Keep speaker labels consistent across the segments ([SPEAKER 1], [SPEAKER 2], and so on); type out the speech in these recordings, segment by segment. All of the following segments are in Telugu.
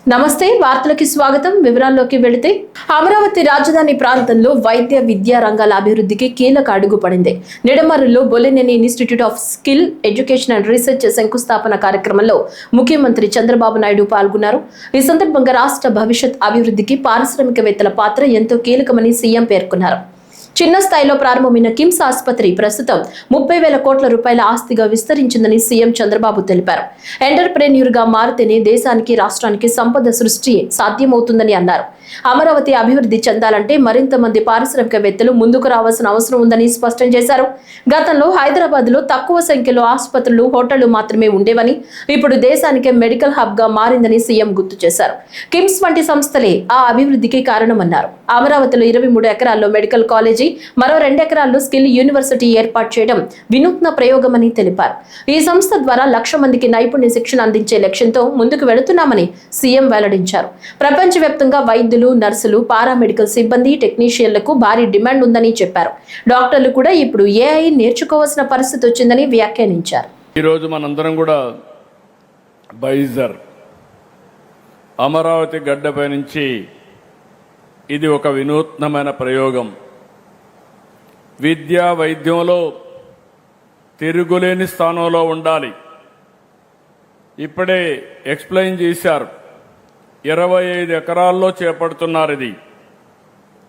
[SPEAKER 1] నమస్తే వార్తలకి స్వాగతం. వివరాల్లోకి వెళితే అమరావతి రాజధాని ప్రాంతంలో వైద్య విద్యా రంగాల అభివృద్ధికి కీలక అడుగు పడింది. నిడమర్రులో Bolineni institute of skill education and research శంకుస్థాపన కార్యక్రమంలో ముఖ్యమంత్రి చంద్రబాబు నాయుడు పాల్గొన్నారు. ఈ సందర్భంగా రాష్ట్ర భవిష్యత్ అభివృద్ధికి పారిశ్రామికవేత్తల పాత్ర ఎంతో కీలకమని సీఎం పేర్కొన్నారు. చిన్న స్థాయిలో ప్రారంభమైన కిమ్స్ ఆసుపత్రి ప్రస్తుతం 30,000 కోట్ల రూపాయల ఆస్తిగా విస్తరించిందని సీఎం చంద్రబాబు తెలిపారు. ఎంటర్ప్రెన్యూర్ గా మారితేనే దేశానికి రాష్ట్రానికి సంపద సృష్టి సాధ్యమవుతుందని అన్నారు. అమరావతి అభివృద్ధి చెందాలంటే మరింత మంది పారిశ్రామికవేత్తలు ముందుకు రావాల్సిన అవసరం ఉందని స్పష్టం చేశారు. గతంలో హైదరాబాద్ లో తక్కువ సంఖ్యలో ఆసుపత్రులు, హోటళ్లు మాత్రమే ఉండేవని, ఇప్పుడు దేశానికే మెడికల్ హబ్ గా మారిందని సీఎం గుర్తు చేశారు. కిమ్స్ వంటి సంస్థలే ఆ అభివృద్ధికి కారణమన్నారు. అమరావతిలో 23 ఎకరాల్లో మెడికల్ కాలేజీ, మరో 2 ఎకరాల్లో స్కిల్ యూనివర్సిటీ ఏర్పాటు చేయడం వినూత్న ప్రయోగమని తెలిపారు. ఈ సంస్థ ద్వారా 1,00,000 మందికి నైపుణ్య శిక్షణ అందించే లక్ష్యంతో ముందుకు వెళుతున్నామని సీఎం వెల్లడించారు. ప్రపంచవ్యాప్తంగా వైద్యులు, నర్సులు, పారామెడికల్ సిబ్బంది, టెక్నీషియన్లకు భారీ డిమాండ్ ఉందని చెప్పారు. డాక్టర్లు కూడా ఇప్పుడు ఏఐ నేర్చుకోవాల్సిన పరిస్థితి వచ్చిందని వ్యాఖ్యానించారు.
[SPEAKER 2] ఈరోజు మనందరం కూడా బైజర్ అమరావతి గడ్డపై నుంచి ఇది ఒక వినూత్నమైన ప్రయోగం. విద్యా వైద్యంలో తిరుగులేని స్థానంలో ఉండాలి. ఇప్పుడే ఎక్స్ప్లెయిన్ చేశారు. 25 ఎకరాల్లో చేపడుతున్నారు. ఇది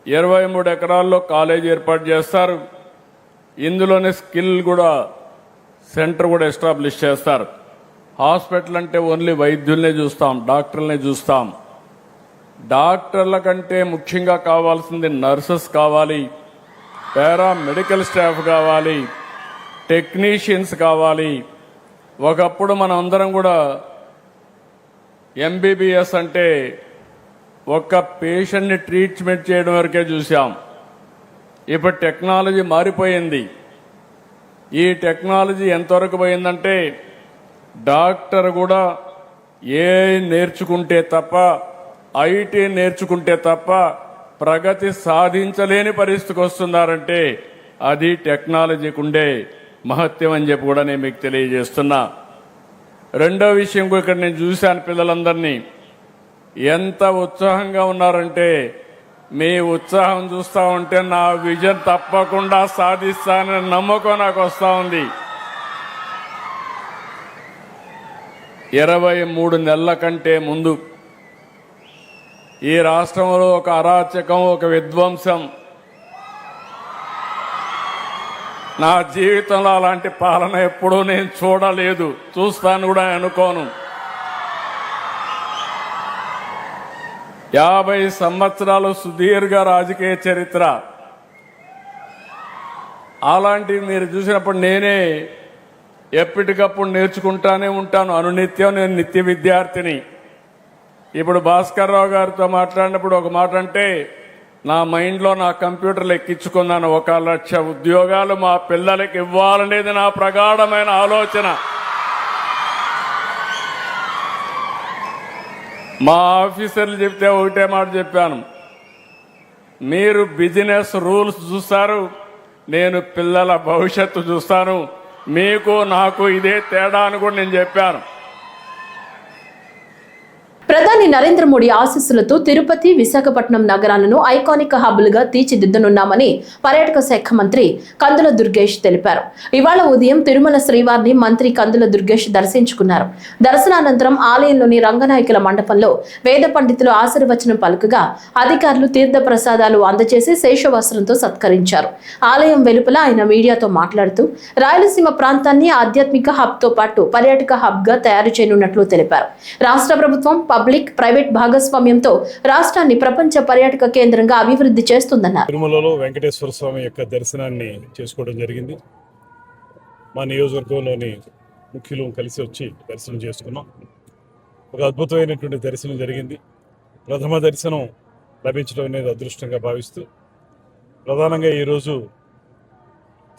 [SPEAKER 2] 23 ఎకరాల్లో కాలేజ్ ఏర్పాటు చేస్తారు. ఇందులోనే స్కిల్ కూడా సెంటర్ కూడా ఎస్టాబ్లిష్ చేస్తారు. హాస్పిటల్ అంటే ఓన్లీ వైద్యుల్నే చూస్తాం, డాక్టర్లనే చూస్తాం. డాక్టర్ల కంటే ముఖ్యంగా కావాల్సింది నర్సెస్ కావాలి, పారామెడికల్ స్టాఫ్ కావాలి, టెక్నీషియన్స్ కావాలి. ఒకప్పుడు మనం అందరం కూడా ఎంబీబీఎస్ అంటే ఒక్క పేషెంట్ని ట్రీట్మెంట్ చేయడం వరకే చూసాం. ఇప్పుడు టెక్నాలజీ మారిపోయింది. ఈ టెక్నాలజీ ఎంతవరకు పోయిందంటే డాక్టర్ కూడా ఏఐ నేర్చుకుంటే తప్ప, ఐటీ నేర్చుకుంటే తప్ప ప్రగతి సాధించలేని పరిస్థితికి వస్తున్నారంటే అది టెక్నాలజీకి ఉండే మహత్యం అని చెప్పి కూడా నేను మీకు తెలియజేస్తున్నా. రెండో విషయం కూడా ఇక్కడ నేను చూశాను, పిల్లలందరినీ ఎంత ఉత్సాహంగా ఉన్నారంటే, మీ ఉత్సాహం చూస్తూ ఉంటే నా విజన్ తప్పకుండా సాధిస్తానని నమ్మకం నాకు వస్తూ ఉంది. 23 నెలల కంటే ముందు ఈ రాష్ట్రంలో ఒక అరాచకం, ఒక విధ్వంసం, నా జీవితంలో అలాంటి పాలన ఎప్పుడూ నేను చూడలేదు, చూస్తాను కూడా అనుకోను. 50 సంవత్సరాలు సుదీర్ఘ రాజకీయ చరిత్ర. అలాంటివి మీరు చూసినప్పుడు నేనే ఎప్పటికప్పుడు నేర్చుకుంటానే ఉంటాను. అనునిత్యం నేను నిత్య విద్యార్థిని. ఇప్పుడు భాస్కర్ రావు గారితో మాట్లాడినప్పుడు ఒక మాట అంటే, నా మైండ్లో నా కంప్యూటర్లు ఎక్కించుకున్నాను. 1,00,000 ఉద్యోగాలు మా పిల్లలకి ఇవ్వాలనేది నా ప్రగాఢమైన ఆలోచన. మా ఆఫీసర్లు చెప్తే ఒకటే మాట చెప్పాను, మీరు బిజినెస్ రూల్స్ చూస్తారు, నేను పిల్లల భవిష్యత్తు చూస్తాను. మీకు నాకు ఇదే తేడా అని కూడా నేను చెప్పాను.
[SPEAKER 1] ప్రధాని నరేంద్ర మోడీ ఆశీస్సులతో తిరుపతి, విశాఖపట్నం నగరాలను ఐకానిక్ హబ్లుగా తీర్చిదిద్దనున్నామని పర్యాటక శాఖ మంత్రి కందుల దుర్గేష్ తెలిపారు. ఇవాళ ఉదయం తిరుమల శ్రీవారిని మంత్రి కందుల దుర్గేష్ దర్శించుకున్నారు. దర్శనానంతరం ఆలయంలోని రంగనాయకుల మండపంలో వేద పండితులు ఆశీర్వచనం పలుకగా అధికారులు తీర్థ ప్రసాదాలు అందజేసి శేషవస్త్రంతో సత్కరించారు. ఆలయం వెలుపల ఆయన మీడియాతో మాట్లాడుతూ రాయలసీమ ప్రాంతాన్ని ఆధ్యాత్మిక హబ్ తో పాటు పర్యాటక హబ్ గా తయారు చేయనున్నట్లు తెలిపారు. రాష్ట్ర ప్రభుత్వం పబ్లిక్ ప్రైవేట్ భాగస్వామ్యంతో రాష్ట్రాన్ని ప్రపంచ పర్యాటక కేంద్రంగా అభివృద్ధి చేస్తుందన్నారు.
[SPEAKER 3] తిరుమలలో వెంకటేశ్వర స్వామి యొక్క దర్శనాన్ని చేసుకోవడం జరిగింది. మా నియోజకవర్గంలోని ముఖ్యులు కలిసి వచ్చి దర్శనం చేసుకున్నాం. ఒక అద్భుతమైనటువంటి దర్శనం జరిగింది. ప్రథమ దర్శనం లభించడం అనేది అదృష్టంగా భావిస్తూ, ప్రధానంగా ఈరోజు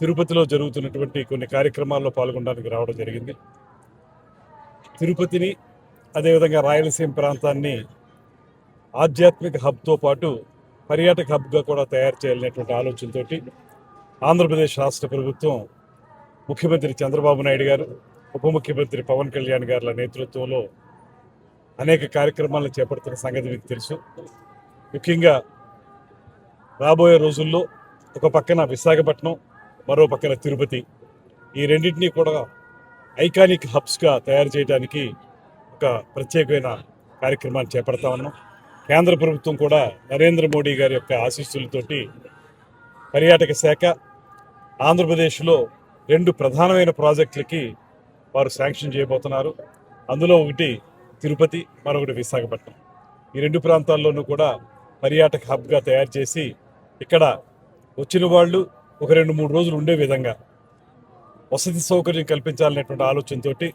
[SPEAKER 3] తిరుపతిలో జరుగుతున్నటువంటి కొన్ని కార్యక్రమాల్లో పాల్గొనడానికి రావడం జరిగింది. తిరుపతిని, అదేవిధంగా రాయలసీమ ప్రాంతాన్ని ఆధ్యాత్మిక హబ్తో పాటు పర్యాటక హబ్గా కూడా తయారు చేయాలనేటువంటి ఆలోచనతోటి ఆంధ్రప్రదేశ్ రాష్ట్ర ప్రభుత్వం ముఖ్యమంత్రి చంద్రబాబు నాయుడు గారు, ఉప ముఖ్యమంత్రి పవన్ కళ్యాణ్ గారుల నేతృత్వంలో అనేక కార్యక్రమాలను చేపడుతున్న సంగతి మీకు తెలుసు. ముఖ్యంగా రాబోయే రోజుల్లో ఒక పక్కన విశాఖపట్నం, మరో పక్కన తిరుపతి, ఈ రెండింటినీ కూడా ఐకానిక్ హబ్స్గా తయారు చేయడానికి ఒక ప్రత్యేకమైన కార్యక్రమాన్ని చేపడతా ఉన్నాం. కేంద్ర ప్రభుత్వం కూడా నరేంద్ర మోడీ గారి యొక్క ఆశీస్సులతోటి పర్యాటక శాఖ ఆంధ్రప్రదేశ్లో 2 ప్రధానమైన ప్రాజెక్టులకి వారు శాంక్షన్ చేయబోతున్నారు. అందులో ఒకటి తిరుపతి, మరొకటి విశాఖపట్నం. ఈ 2 ప్రాంతాల్లోనూ కూడా పర్యాటక హబ్గా తయారు చేసి ఇక్కడ వచ్చిన వాళ్ళు ఒక 2-3 రోజులు ఉండే విధంగా వసతి సౌకర్యం కల్పించాలనేటువంటి ఆలోచనతోటి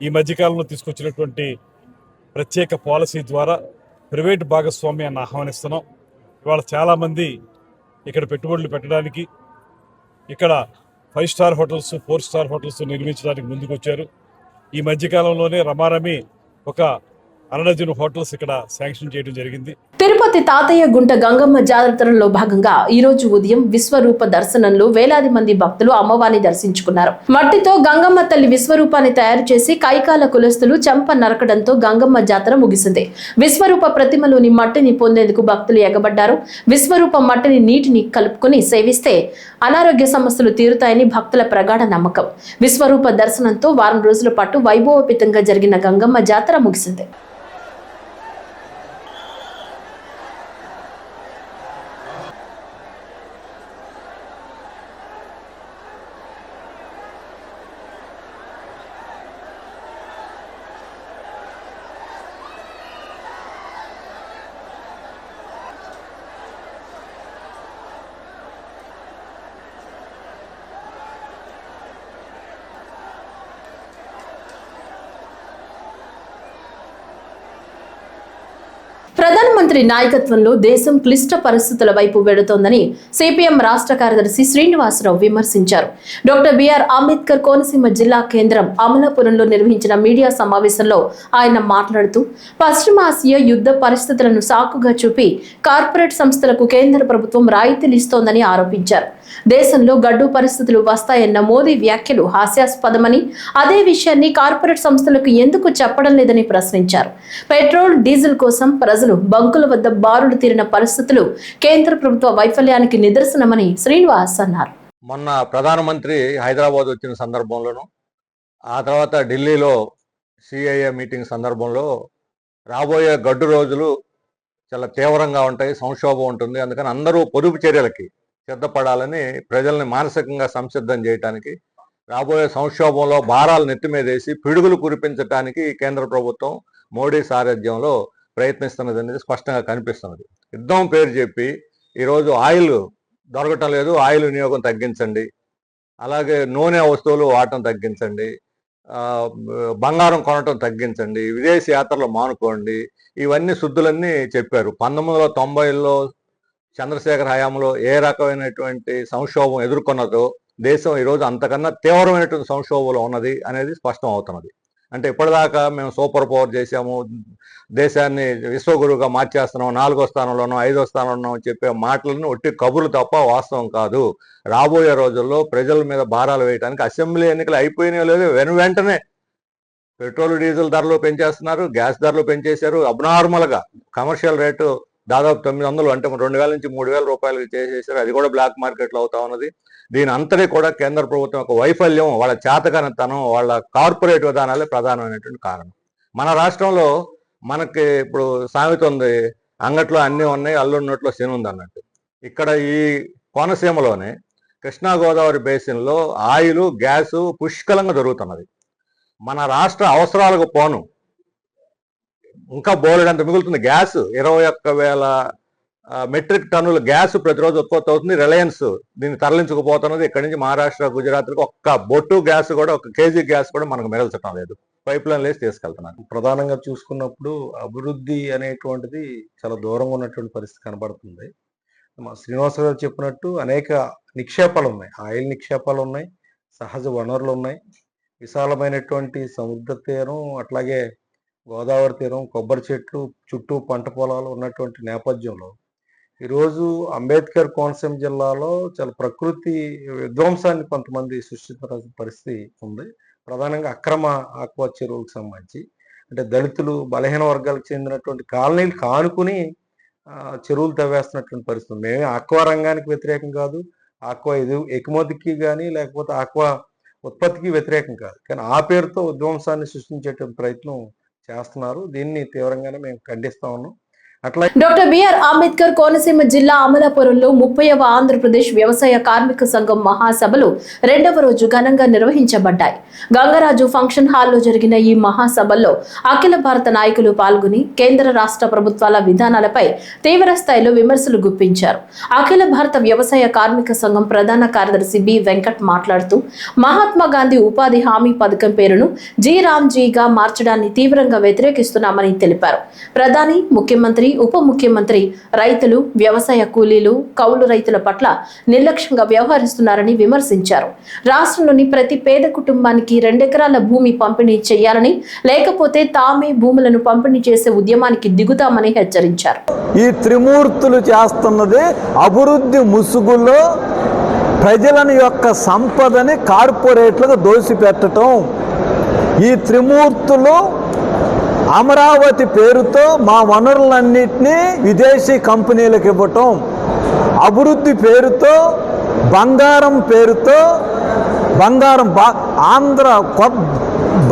[SPEAKER 3] ఈ మధ్యకాలంలో తీసుకొచ్చినటువంటి ప్రత్యేక పాలసీ ద్వారా ప్రైవేట్ భాగస్వామ్యాన్ని ఆహ్వానిస్తున్నాం. ఇవాళ చాలామంది ఇక్కడ పెట్టుబడులు పెట్టడానికి, ఇక్కడ 5 స్టార్ హోటల్స్, 4 స్టార్ హోటల్స్ నిర్మించడానికి ముందుకు వచ్చారు. ఈ మధ్యకాలంలోనే రమారమి ఒక 100 హోటల్స్ ఇక్కడ శాంక్షన్ చేయడం జరిగింది.
[SPEAKER 1] తిరుపతి తాతయ్య గుంట గంగమ్మ జాతరలో భాగంగా ఈ రోజు ఉదయం విశ్వరూప దర్శనంలో వేలాది మంది భక్తులు అమ్మవారిని దర్శించుకున్నారు. మట్టితో గంగమ్మ తల్లి విశ్వరూపాన్ని తయారు చేసి కైకాల కులస్తులు చెంప నరకడంతో గంగమ్మ జాతర ముగిసింది. విశ్వరూప ప్రతిమలోని మట్టిని పొందేందుకు భక్తులు ఎగబడ్డారు. విశ్వరూప మట్టిని నీటిని కలుపుకొని సేవిస్తే అనారోగ్య సమస్యలు తీరుతాయని భక్తుల ప్రగాఢ నమ్మకం. విశ్వరూప దర్శనంతో వారం రోజుల పాటు వైభవోపేతంగా జరిగిన గంగమ్మ జాతర ముగిసింది. ప్రధానమంత్రి నాయకత్వంలో దేశం క్లిష్ట పరిస్థితుల వైపు వెడుతోందని సిపిఎం రాష్ట్ర కార్యదర్శి శ్రీనివాసరావు విమర్శించారు. డాక్టర్ బిఆర్ అంబేద్కర్ కోనసీమ జిల్లా కేంద్రం అమలాపురంలో నిర్వహించిన మీడియా సమావేశంలో ఆయన మాట్లాడుతూ పశ్చిమాసియా యుద్ధ పరిస్థితులను సాకుగా చూపి కార్పొరేట్ సంస్థలకు కేంద్ర ప్రభుత్వం రాయితీలు ఇస్తోందని ఆరోపించారు. దేశంలో గడ్డు పరిస్థితులు వస్తాయన్న మోదీ వ్యాఖ్యలు హాస్యాస్పదమని, అదే విషయాన్ని కార్పొరేట్ సంస్థలకు ఎందుకు చెప్పడం లేదని ప్రశ్నించారు. పెట్రోల్, డీజిల్ కోసం ప్రజలు బంకుల వద్ద బారులు తీరిన పరిస్థితులు కేంద్ర ప్రభుత్వ వైఫల్యానికి నిదర్శనమని శ్రీనివాస్ అన్నారు.
[SPEAKER 4] మొన్న ప్రధానమంత్రి హైదరాబాద్ వచ్చిన సందర్భంలోనూ, ఆ తర్వాత ఢిల్లీలో సిఐఏ మీటింగ్ సందర్భంలో రాబోయే గడ్డు రోజులు చాలా తీవ్రంగా ఉంటాయి, సంక్షోభం ఉంటుంది, అందుకని అందరూ పొదుపు చర్యలకి సిద్ధపడాలని ప్రజల్ని మానసికంగా సంసిద్ధం చేయడానికి, రాబోయే సంక్షోభంలో భారాలు నెత్తి మీదేసి పిడుగులు కురిపించడానికి కేంద్ర ప్రభుత్వం మోడీ సారథ్యంలో ప్రయత్నిస్తున్నది అనేది స్పష్టంగా కనిపిస్తున్నది. యుద్ధం పేరు చెప్పి ఈరోజు ఆయిల్ దొరకటం లేదు, ఆయిల్ వినియోగం తగ్గించండి, అలాగే నూనె వస్తువులు వాడటం తగ్గించండి, బంగారం కొనటం తగ్గించండి, విదేశీ యాత్రలు మానుకోండి, ఇవన్నీ శుద్ధులన్నీ చెప్పారు. 1990లో చంద్రశేఖర్ హయాంలో ఏ రకమైనటువంటి సంక్షోభం ఎదుర్కొన్నదో దేశం ఈరోజు అంతకన్నా తీవ్రమైనటువంటి సంక్షోభంలో ఉన్నది అనేది స్పష్టం అవుతున్నది. అంటే ఇప్పటిదాకా మేము సూపర్ పవర్ చేశాము, దేశాన్ని విశ్వగురువుగా మార్చేస్తున్నాం, 4వ స్థానంలోనో 5వ స్థానంలో చెప్పే మాటలను ఒట్టి కబుర్లు తప్ప వాస్తవం కాదు. రాబోయే రోజుల్లో ప్రజల మీద భారాలు వేయడానికి అసెంబ్లీ ఎన్నికలు అయిపోయినాయో లేదో వెంటనే పెట్రోల్, డీజిల్ ధరలు పెంచేస్తున్నారు, గ్యాస్ ధరలు పెంచేశారు. అబ్నార్మల్గా కమర్షియల్ రేటు దాదాపు 900, అంటే 2000 నుంచి 3000 రూపాయలు చేసేసారు. అది కూడా బ్లాక్ మార్కెట్లో అవుతా ఉన్నది. దీని అంతటి కూడా కేంద్ర ప్రభుత్వం యొక్క వైఫల్యం, వాళ్ళ చేతకానితనం, వాళ్ళ కార్పొరేట్ విధానాలే ప్రధానమైనటువంటి కారణం. మన రాష్ట్రంలో మనకి ఇప్పుడు సామెత ఉంది, అంగట్లో అన్నీ ఉన్నాయి, అల్లున్నట్లో శని ఉంది అన్నట్టు. ఇక్కడ ఈ కోనసీమలోనే కృష్ణా గోదావరి బేసిన్లో ఆయిల్, గ్యాసు పుష్కలంగా దొరుకుతున్నది. మన రాష్ట్ర అవసరాలకు పోను ఇంకా బోలెడంత మిగులుతుంది. గ్యాస్ 21,000 మెట్రిక్ టన్నుల గ్యాస్ ప్రతిరోజు ఉత్పత్తి అవుతుంది. రిలయన్స్ దీన్ని తరలించుకుపోతున్నది. ఇక్కడి నుంచి మహారాష్ట్ర, గుజరాత్కి ఒక్క బొట్టు గ్యాస్ కూడా, 1 కేజీ గ్యాస్ కూడా మనకు మిగల్చడం లేదు. పైప్ లైన్ వేసి తీసుకెళ్తున్నారు.
[SPEAKER 5] ప్రధానంగా చూసుకున్నప్పుడు అభివృద్ధి అనేటువంటిది చాలా దూరంగా ఉన్నటువంటి పరిస్థితి కనబడుతుంది. మా శ్రీనివాసరావు గారు చెప్పినట్టు అనేక నిక్షేపాలు ఉన్నాయి, ఆయిల్ నిక్షేపాలు ఉన్నాయి, సహజ వనరులు ఉన్నాయి, విశాలమైనటువంటి సముద్ర తీరం, అట్లాగే గోదావరి తీరం, కొబ్బరి చెట్లు, చుట్టూ పంట పొలాలు ఉన్నటువంటి నేపథ్యంలో ఈరోజు అంబేద్కర్ కోనసీమ జిల్లాలో చాలా ప్రకృతి విధ్వంసాన్ని కొంతమంది సృష్టించిన పరిస్థితి ఉంది. ప్రధానంగా అక్రమ ఆక్వా చెరువులకు సంబంధించి అంటే దళితులు బలహీన వర్గాలకు చెందినటువంటి కాలనీలు కానుకుని చెరువులు తవ్వేస్తున్నటువంటి పరిస్థితి. మేమే ఆక్వా రంగానికి వ్యతిరేకం కాదు, ఆక్వా ఎగుమతికి కానీ లేకపోతే ఆక్వా ఉత్పత్తికి వ్యతిరేకం కాదు, కానీ ఆ పేరుతో విధ్వంసాన్ని సృష్టించేటువంటి ప్రయత్నం చేస్తున్నారు. దీన్ని తీవ్రంగానే మేము ఖండిస్తా ఉన్నాం. అట్లా
[SPEAKER 1] డాక్టర్ బిఆర్ అంబేద్కర్ కోనసీమ జిల్లా అమలాపురంలో 30వ ఆంధ్రప్రదేశ్ వ్యవసాయ కార్మిక సంఘం మహాసభలు 2వ రోజు ఘనంగా నిర్వహించబడ్డాయి. గంగరాజు ఫంక్షన్ హాల్లో జరిగిన ఈ మహాసభల్లో అఖిల భారత నాయకులు పాల్గొని కేంద్ర రాష్ట్ర ప్రభుత్వాల విధానాలపై తీవ్ర స్థాయిలో విమర్శలు గుప్పించారు. అఖిల భారత వ్యవసాయ కార్మిక సంఘం ప్రధాన కార్యదర్శి బి వెంకట్ మాట్లాడుతూ మహాత్మా గాంధీ ఉపాధి హామీ పథకం పేరును జీరామ్జీగా మార్చడాన్ని తీవ్రంగా వ్యతిరేకిస్తున్నామని తెలిపారు. ప్రధాని, ముఖ్యమంత్రి, ఉప ముఖ్యమంత్రి రైతులు, వ్యవసాయ కూలీలు, కౌలు రైతుల పట్ల నిర్లక్ష్యంగా వ్యవహరిస్తున్నారని విమర్శించారు. రాష్ట్రంలోని ప్రతి పేద కుటుంబానికి 2 ఎకరాల భూమి పంపిణీ చేయాలని, లేకపోతే తామే భూములను పంపిణీ చేసే ఉద్యమానికి దిగుతామని హెచ్చరించారు.
[SPEAKER 6] ఈ త్రిమూర్తులు చేస్తున్నది అభివృద్ధి ముసుగులో ప్రజలని యొక్క సంపదని కార్పొరేట్లకు దోసిపెట్టడం. ఈ త్రిమూర్తులు అమరావతి పేరుతో మా వనరులన్నింటినీ విదేశీ కంపెనీలకు ఇవ్వటం, అభివృద్ధి పేరుతో బంగారం పేరుతో ఆంధ్ర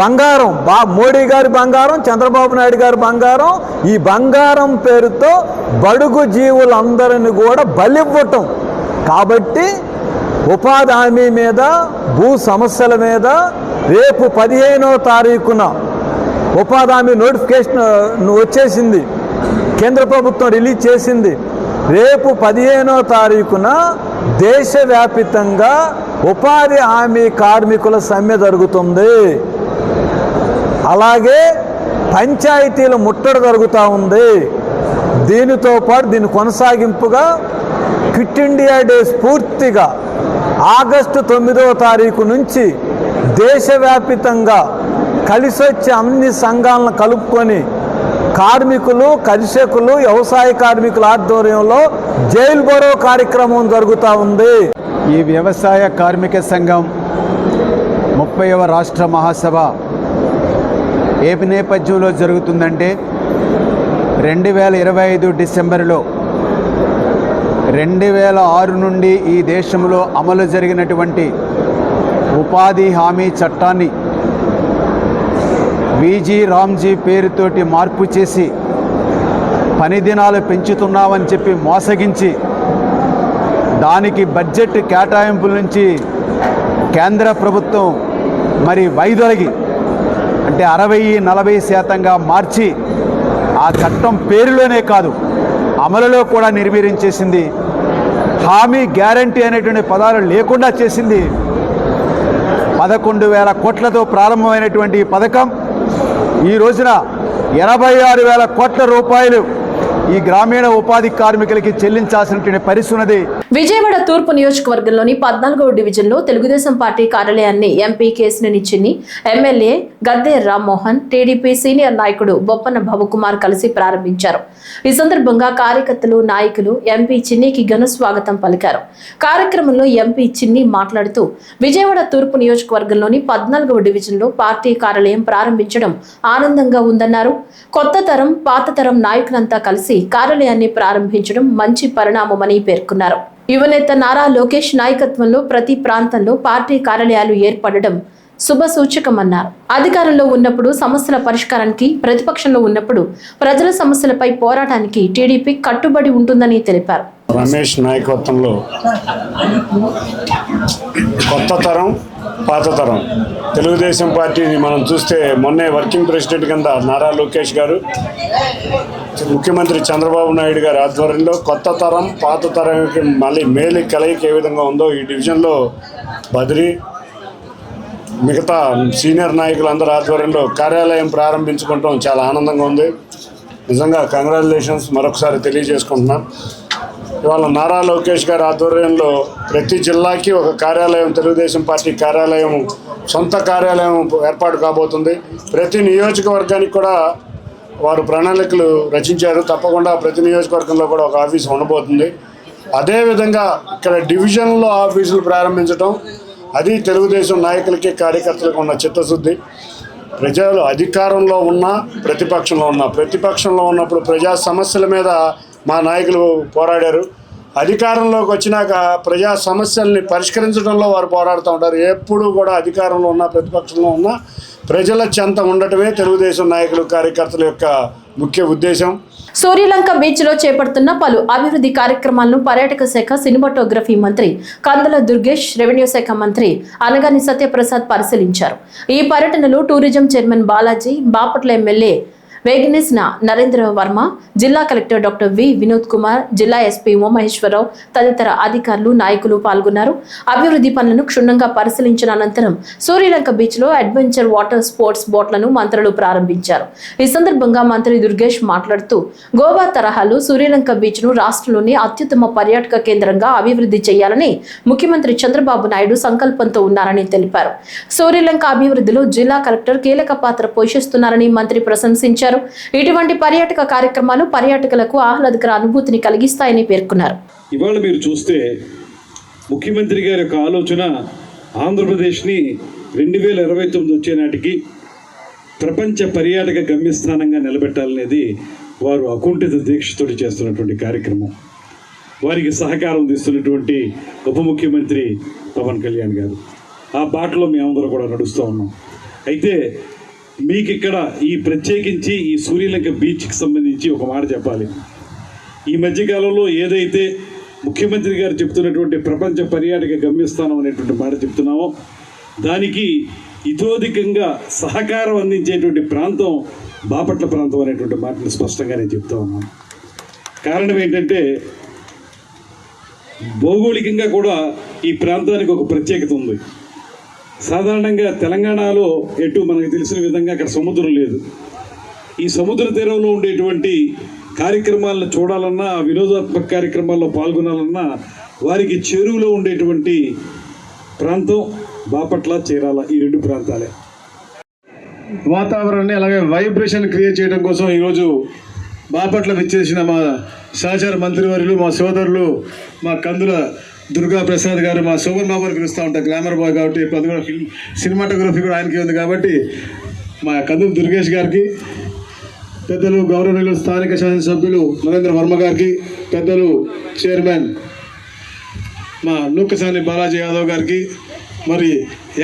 [SPEAKER 6] బంగారం మోడీ గారి బంగారం, చంద్రబాబు నాయుడు గారి బంగారం, ఈ బంగారం పేరుతో బడుగు జీవులందరిని కూడా బలివ్వటం. కాబట్టి ఉపాధి హామీ మీద, భూ సమస్యల మీద రేపు 15వ తారీఖున ఉపాధి హామీ నోటిఫికేషన్ వచ్చేసింది, కేంద్ర ప్రభుత్వం రిలీజ్ చేసింది. రేపు 15వ తారీఖున దేశవ్యాప్తంగా ఉపాధి హామీ కార్మికుల సమ్మె జరుగుతుంది. అలాగే పంచాయతీల ముట్టడి జరుగుతూ ఉంది. దీనితో పాటు దీని కొనసాగింపుగా క్విట్ ఇండియా డే స్ఫూర్తిగా ఆగస్టు 9వ తారీఖు నుంచి దేశవ్యాప్తంగా కలిసొచ్చి అన్ని సంఘాలను కలుపుకొని కార్మికులు, కర్షకులు, వ్యవసాయ కార్మికుల ఆధ్వర్యంలో జైలు బరో కార్యక్రమం జరుగుతూ ఉంది.
[SPEAKER 7] ఈ వ్యవసాయ కార్మిక సంఘం 30వ రాష్ట్ర మహాసభ ఏ నేపథ్యంలో జరుగుతుందంటే 2025 డిసెంబర్లో 2006 నుండి ఈ దేశంలో అమలు జరిగినటువంటి ఉపాధి హామీ చట్టాన్ని విజీ రామ్జీ పేరుతోటి మార్పు చేసి పని దినాలు పెంచుతున్నామని చెప్పి మోసగించి దానికి బడ్జెట్ కేటాయింపుల నుంచి కేంద్ర ప్రభుత్వం మరి వైదొలగి అంటే 60-40% మార్చి ఆ చట్టం పేరులోనే కాదు అమలులో కూడా నిర్వీర్యం చేసింది. హామీ గ్యారంటీ అనేటువంటి పదాలు లేకుండా చేసింది. 11,000 కోట్లతో ప్రారంభమైనటువంటి ఈ పథకం ఈ రోజున 86,000 కోట్ల రూపాయలు ఈ గ్రామీణ ఉపాధి కార్మికులకి చెల్లించాల్సినటువంటి పరిస్థితి ఉన్నది.
[SPEAKER 1] విజయవాడ తూర్పు నియోజకవర్గంలోని 14వ డివిజన్లో తెలుగుదేశం పార్టీ కార్యాలయాన్ని ఎంపీ కేశినేని చిన్ని, MLA Gadde Rammohan, TDP senior నాయకుడు బొప్పన భవకుమార్ కలిసి ప్రారంభించారు. ఈ సందర్భంగా కార్యకర్తలు, నాయకులు ఎంపీ చిన్నికి ఘన స్వాగతం పలికారు. కార్యక్రమంలో ఎంపీ చిన్ని మాట్లాడుతూ విజయవాడ తూర్పు నియోజకవర్గంలోని 14వ డివిజన్లో పార్టీ కార్యాలయం ప్రారంభించడం ఆనందంగా ఉందన్నారు. కొత్త తరం, పాత తరం నాయకులంతా కలిసి కార్యాలయాన్ని ప్రారంభించడం మంచి పరిణామమని పేర్కొన్నారు. యువనేత నారా లోకేష్ నాయకత్వంలో ప్రతి ప్రాంతంలో పార్టీ కార్యాలయాలు ఏర్పడడం శుభ సూచకమన్నారు. అధికారంలో ఉన్నప్పుడు సమస్యల పరిష్కారానికి, ప్రతిపక్షంలో ఉన్నప్పుడు ప్రజల సమస్యలపై పోరాటానికి టీడీపీ కట్టుబడి ఉంటుందని తెలిపారు.
[SPEAKER 3] రమేష్ నాయకత్వంలో కొత్త తరం, పాత తరం తెలుగుదేశం పార్టీని మనం చూస్తే మొన్నే వర్కింగ్ ప్రెసిడెంట్ కింద నారా లోకేష్ గారు, ముఖ్యమంత్రి చంద్రబాబు నాయుడు గారి ఆధ్వర్యంలో కొత్త తరం, పాత తరంకి మళ్ళీ మేలు కలయిక ఏ విధంగా ఉందో ఈ డివిజన్లో బద్రి మిగతా సీనియర్ నాయకులందరి ఆధ్వర్యంలో కార్యాలయం ప్రారంభించుకుంటాం చాలా ఆనందంగా ఉంది. నిజంగా కంగ్రాచులేషన్స్ మరొకసారి తెలియజేసుకుంటున్నాం. ఇవాళ నారా లోకేష్ గారి ఆధ్వర్యంలో ప్రతి జిల్లాకి ఒక కార్యాలయం, తెలుగుదేశం పార్టీ కార్యాలయం, సొంత కార్యాలయం ఏర్పాటు కాబోతుంది. ప్రతి నియోజకవర్గానికి కూడా వారు ప్రణాళికలు రచించారు. తప్పకుండా ప్రతి నియోజకవర్గంలో కూడా ఒక ఆఫీసు ఉండబోతుంది. అదేవిధంగా ఇక్కడ డివిజన్లో ఆఫీసులు ప్రారంభించడం, అది తెలుగుదేశం నాయకులకి, కార్యకర్తలకు ఉన్న చిత్తశుద్ధి.
[SPEAKER 8] ప్రజలు అధికారంలో ఉన్నా ప్రతిపక్షంలో ఉన్నా, ప్రతిపక్షంలో ఉన్నప్పుడు ప్రజా సమస్యల మీద మా నాయకులు పోరాడారు. అధికారంలోకి వచ్చినాక ప్రజా సమస్యల్ని పరిష్కరించడంలో వారు పోరాడుతూ ఉంటారు. ఎప్పుడూ కూడా అధికారంలో ఉన్న ప్రతిపక్షంలో ఉన్న ప్రజల చెంత ఉండటమే తెలుగుదేశం నాయకులు కార్యకర్తల యొక్క ముఖ్య ఉద్దేశం.
[SPEAKER 1] సూర్యలంక బీచ్ లో చేపడుతున్న పలు అభివృద్ధి కార్యక్రమాలను పర్యాటక శాఖ, సినిమాటోగ్రఫీ మంత్రి కందుల దుర్గేష్, రెవెన్యూ శాఖ మంత్రి అనగాని సత్యప్రసాద్ పరిశీలించారు. ఈ పర్యటనలో tourism chairman Balaji, Bapatla MLA Vegesna Narendra Varma, జిల్లా collector doctor V Vinod Kumar, జిల్లా ఎస్పీ ఉమామహేశ్వరరావు తదితర అధికారులు, నాయకులు పాల్గొన్నారు. అభివృద్ధి పనులను క్షుణ్ణంగా పరిశీలించిన అనంతరం సూర్యలంక బీచ్ లో అడ్వెంచర్ వాటర్ స్పోర్ట్స్ బోట్లను మంత్రులు ప్రారంభించారు. ఈ సందర్భంగా మంత్రి దుర్గేష్ మాట్లాడుతూ గోవా తరహాలో సూర్యలంక బీచ్ ను రాష్ట్రంలోని అత్యుత్తమ పర్యాటక కేంద్రంగా అభివృద్ధి చేయాలని ముఖ్యమంత్రి చంద్రబాబు నాయుడు సంకల్పంతో ఉన్నారని తెలిపారు. సూర్యలంక అభివృద్ధిలో జిల్లా కలెక్టర్ కీలక పాత్ర పోషిస్తున్నారని మంత్రి ప్రశంసించారు. ఇటువంటి పర్యాటక కార్యక్రమాలు పర్యాటకులకు ఆహ్లాదకర అనుభూతిని కలిగిస్తాయని పేర్కొన్నారు.
[SPEAKER 9] ఇవాళ మీరు చూస్తే ముఖ్యమంత్రి గారి యొక్క ఆలోచన ఆంధ్రప్రదేశ్ని 2029 వచ్చే నాటికి ప్రపంచ పర్యాటక గమ్యస్థానంగా నిలబెట్టాలనేది వారు అకుంఠిత దీక్షతో చేస్తున్నటువంటి కార్యక్రమం. వారికి సహకారం అందిస్తున్నటువంటి ఉప ముఖ్యమంత్రి పవన్ కళ్యాణ్ గారు ఆ బాటలో మేమందరూ కూడా నడుస్తూ ఉన్నాం. అయితే మీకు ఇక్కడ ఈ ప్రత్యేకించి ఈ సూర్యలంక బీచ్కి సంబంధించి ఒక మాట చెప్పాలి. ఈ మధ్యకాలంలో ఏదైతే ముఖ్యమంత్రి గారు చెప్తున్నటువంటి ప్రపంచ పర్యాటక గమ్యస్థానం అనేటువంటి మాట చెప్తున్నామో దానికి ఇతోధికంగా సహకారం అందించేటువంటి ప్రాంతం బాపట్ల ప్రాంతం అనేటువంటి మాటను స్పష్టంగా నేను చెప్తా ఉన్నాను. కారణం ఏంటంటే భౌగోళికంగా కూడా ఈ ప్రాంతానికి ఒక ప్రత్యేకత ఉంది. సాధారణంగా తెలంగాణలో ఎటు మనకు తెలిసిన విధంగా అక్కడ సముద్రం లేదు. ఈ సముద్ర తీరంలో ఉండేటువంటి కార్యక్రమాలను చూడాలన్నా, వినోదాత్మక కార్యక్రమాల్లో పాల్గొనాలన్నా వారికి చెరువులో ఉండేటువంటి ప్రాంతం బాపట్ల, చీరాల ఈ 2 ప్రాంతాలే. వాతావరణాన్ని అలాగే వైబ్రేషన్ క్రియేట్ చేయడం కోసం ఈరోజు బాపట్ల విచ్చేసిన మా సహచార మంత్రివర్యులు, మా సోదరులు, మా కందుల దుర్గా ప్రసాద్ గారు, మా శోభన్ బాబు అని పిలుస్తూ ఉంటారు, గ్లామర్ బాయ్ కాబట్టి, ఇప్పుడు కూడా సినిమాటోగ్రఫీ కూడా ఆయనకి ఉంది కాబట్టి మా కందుల దుర్గేష్ గారికి, పెద్దలు గౌరవనీయులు స్థానిక శాసనసభ్యులు నరేంద్ర వర్మ గారికి, పెద్దలు చైర్మన్ మా నూకసాని బాలాజీ యాదవ్ గారికి, మరి